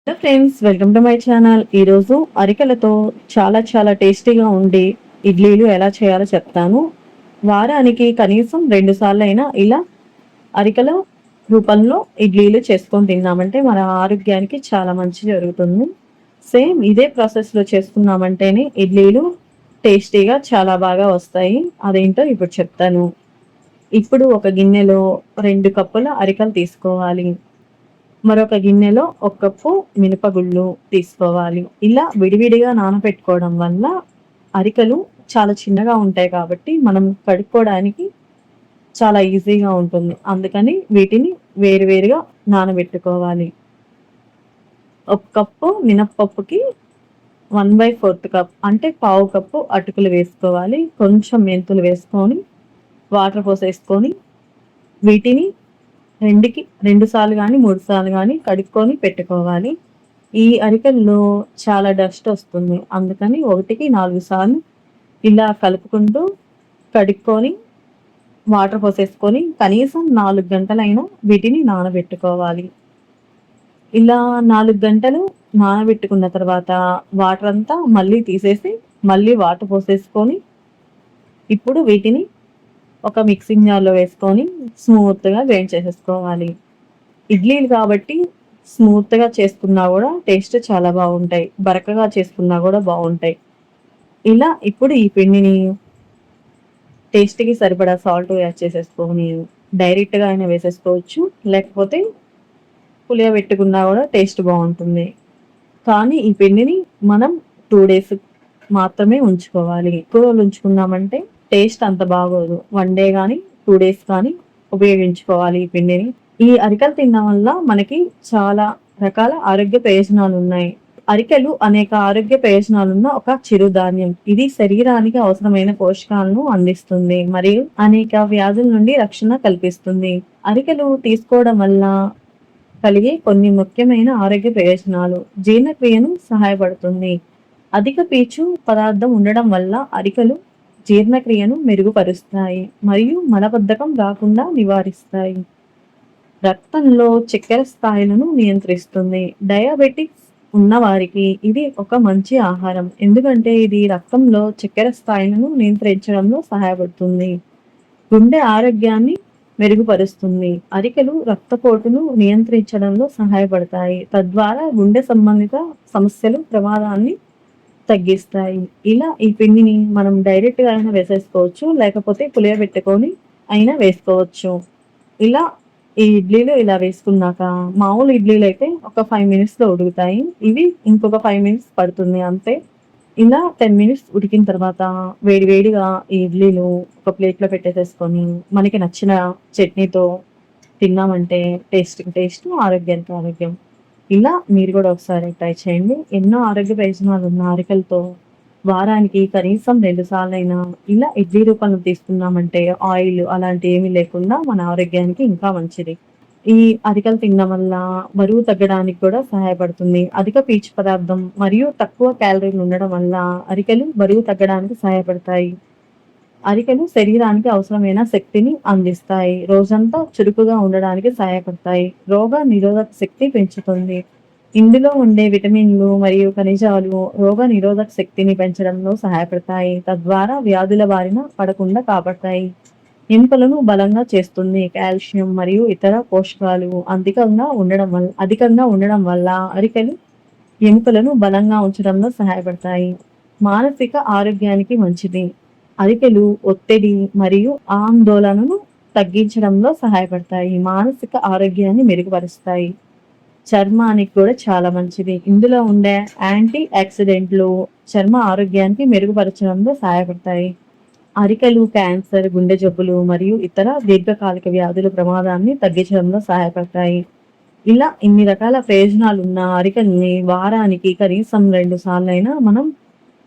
Hello friends, welcome to my channel. ఈరోజు అరికెలతో చాలా చాలా టేస్టీగా ఉండే ఇడ్లీలు ఎలా చేయాలో చెప్తాను. వారానికి కనీసం 2 సార్లు అయినా ఇలా అరికెల రూపంలో ఇడ్లీలు చేసుకొని తిన్నామంటే మన ఆరోగ్యానికి చాలా మంచి జరుగుతుంది. సేమ్ ఇదే ప్రాసెస్లో చేసుకున్నామంటేనే ఇడ్లీలు టేస్టీగా చాలా బాగా వస్తాయి. అదేంటో ఇప్పుడు చెప్తాను. ఇప్పుడు ఒక గిన్నెలో 2 కప్పుల అరికెలు తీసుకోవాలి. మరొక గిన్నెలో 1 కప్పు మినపగుళ్ళు తీసుకోవాలి. ఇలా విడివిడిగా నానబెట్టుకోవడం వల్ల అరికెలు చాలా చిన్నగా ఉంటాయి కాబట్టి మనం కడుక్కోవడానికి చాలా ఈజీగా ఉంటుంది. అందుకని వీటిని వేరువేరుగా నానబెట్టుకోవాలి. 1 కప్పు మినప్పప్పుకి 1/4 కప్ అంటే పావు కప్పు అటుకులు వేసుకోవాలి. కొంచెం మెంతులు వేసుకొని వాటర్ పోసేసుకొని వీటిని 2 సార్లు కానీ 3 సార్లు కానీ కడుక్కొని పెట్టుకోవాలి. ఈ అరికెల్లో చాలా డస్ట్ వస్తుంది. అందుకని 1కి 4 సార్లు ఇలా కలుపుకుంటూ కడుక్కొని వాటర్ పోసేసుకొని కనీసం 4 గంటలైనా వీటిని నానబెట్టుకోవాలి. ఇలా 4 గంటలు నానబెట్టుకున్న తర్వాత వాటర్ అంతా మళ్ళీ తీసేసి మళ్ళీ వాటర్ పోసేసుకొని ఇప్పుడు వీటిని ఒక మిక్సింగ్ జార్లో వేసుకొని స్మూత్గా గ్రైండ్ చేసేసుకోవాలి. ఇడ్లీలు కాబట్టి స్మూత్గా చేసుకున్నా కూడా టేస్ట్ చాలా బాగుంటాయి. బరకగా చేసుకున్నా కూడా బాగుంటాయి. ఇలా ఇప్పుడు ఈ పిండిని టేస్ట్కి సరిపడా సాల్ట్ యాడ్ చేసేసుకొని డైరెక్ట్గా అయినా వేసేసుకోవచ్చు, లేకపోతే పులియబెట్టుకున్నా కూడా టేస్ట్ బాగుంటుంది. కానీ ఈ పిండిని మనం 2 డేస్ మాత్రమే ఉంచుకోవాలి. ఎక్కువ రోజులు ఉంచుకున్నామంటే టేస్ట్ అంత బాగోదు. 1 డే కానీ 2 డేస్ కానీ ఉపయోగించుకోవాలి ఈ పిండిని. ఈ అరికెలు తినడం వల్ల మనకి చాలా రకాల ఆరోగ్య ప్రయోజనాలు ఉన్నాయి. అరికెలు అనేక ఆరోగ్య ప్రయోజనాలున్న ఒక చిరుధాన్యం. ఇది శరీరానికి అవసరమైన పోషకాలను అందిస్తుంది మరియు అనేక వ్యాధుల నుండి రక్షణ కల్పిస్తుంది. అరికెలు తీసుకోవడం వల్ల కలిగే కొన్ని ముఖ్యమైన ఆరోగ్య ప్రయోజనాలు: జీర్ణక్రియను సహాయపడుతుంది. అధిక పీచు పదార్థం ఉండడం వల్ల అరికెలు జీర్ణక్రియను మెరుగుపరుస్తాయి మరియు మలబద్ధకం రాకుండా నివారిస్తాయి. రక్తంలో చక్కెర స్థాయిలను నియంత్రిస్తుంది. డయాబెటిక్స్ ఉన్నవారికి ఇది ఒక మంచి ఆహారం, ఎందుకంటే ఇది రక్తంలో చక్కెర స్థాయిలను నియంత్రించడంలో సహాయపడుతుంది. గుండె ఆరోగ్యాన్ని మెరుగుపరుస్తుంది. అరికెలు రక్తపోటును నియంత్రించడంలో సహాయపడతాయి, తద్వారా గుండె సంబంధిత సమస్యలు ప్రమాదాన్ని తగ్గిస్తాయి. ఇలా ఈ పిండిని మనం డైరెక్ట్గా అయినా వేసేసుకోవచ్చు, లేకపోతే పులియబెట్టుకొని అయినా వేసుకోవచ్చు. ఇలా ఈ ఇడ్లీలు ఇలా వేసుకున్నాక మామూలు ఇడ్లీలు అయితే ఒక 5 మినిట్స్లో ఉడుకుతాయి. ఇవి ఇంకొక 5 మినిట్స్ పడుతుంది అంతే. ఇలా 10 మినిట్స్ ఉడికిన తర్వాత వేడివేడిగా ఈ ఇడ్లీలు ఒక ప్లేట్లో పెట్టేసేసుకొని మనకి నచ్చిన చట్నీతో తిన్నామంటే టేస్ట్, ఆరోగ్యానికి ఆరోగ్యం. ఇలా మీరు కూడా ఒకసారి ట్రై చేయండి. ఎన్నో ఆరోగ్య ప్రయోజనాలు ఉన్న అరికెలతో వారానికి కనీసం 2 సార్లైనా ఇలా ఇడ్లీ రూపంలో తీసుకున్నామంటే ఆయిల్ అలాంటి ఏమీ లేకుండా మన ఆరోగ్యానికి ఇంకా మంచిది. ఈ అరికెలు తినడం వల్ల బరువు తగ్గడానికి కూడా సహాయపడుతుంది. అధిక పీచు పదార్థం మరియు తక్కువ క్యాలరీలు ఉండడం వల్ల అరికెలు బరువు తగ్గడానికి సహాయపడతాయి. అరికెలు శరీరానికి అవసరమైన శక్తిని అందిస్తాయి. రోజంతా చురుకుగా ఉండడానికి సహాయపడతాయి. రోగ నిరోధక శక్తి పెంచుతుంది. ఇందులో ఉండే విటమిన్లు మరియు ఖనిజాలు రోగ నిరోధక శక్తిని పెంచడంలో సహాయపడతాయి, తద్వారా వ్యాధుల బారిన పడకుండా కాపాడతాయి. ఎముకలను బలంగా చేస్తుంది. కాల్షియం మరియు ఇతర పోషకాలు అధికంగా ఉండడం వల్ల అరికెలు ఎముకలను బలంగా ఉంచడంలో సహాయపడతాయి. మానసిక ఆరోగ్యానికి మంచిది. అరికెలు ఒత్తిడి మరియు ఆందోళనను తగ్గించడంలో సహాయపడతాయి. మానసిక ఆరోగ్యాన్ని మెరుగుపరుస్తాయి. చర్మానికి కూడా చాలా మంచిది. ఇందులో ఉండే యాంటీ ఆక్సిడెంట్లు చర్మ ఆరోగ్యానికి మెరుగుపరచడంలో సహాయపడతాయి. అరికెలు క్యాన్సర్, గుండె జబ్బులు మరియు ఇతర దీర్ఘకాలిక వ్యాధుల ప్రమాదాన్ని తగ్గించడంలో సహాయపడతాయి. ఇలా ఇన్ని రకాల ప్రయోజనాలు ఉన్న అరికెల్ని వారానికి కనీసం 2 సార్లైనా మనం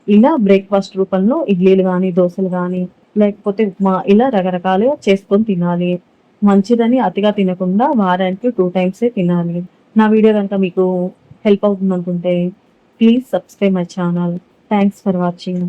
ఇలా బ్రేక్ఫాస్ట్ రూపంలో ఇడ్లీలు కానీ దోశలు కానీ లేకపోతే ఉప్మా ఇలా రకరకాలుగా చేసుకొని తినాలి. మంచిదని అతిగా తినకుండా వారానికి 2 టైమ్సే తినాలి. నా వీడియో కనుక మీకు హెల్ప్ అవుతుంది అనుకుంటే please subscribe my channel. Thanks for watching.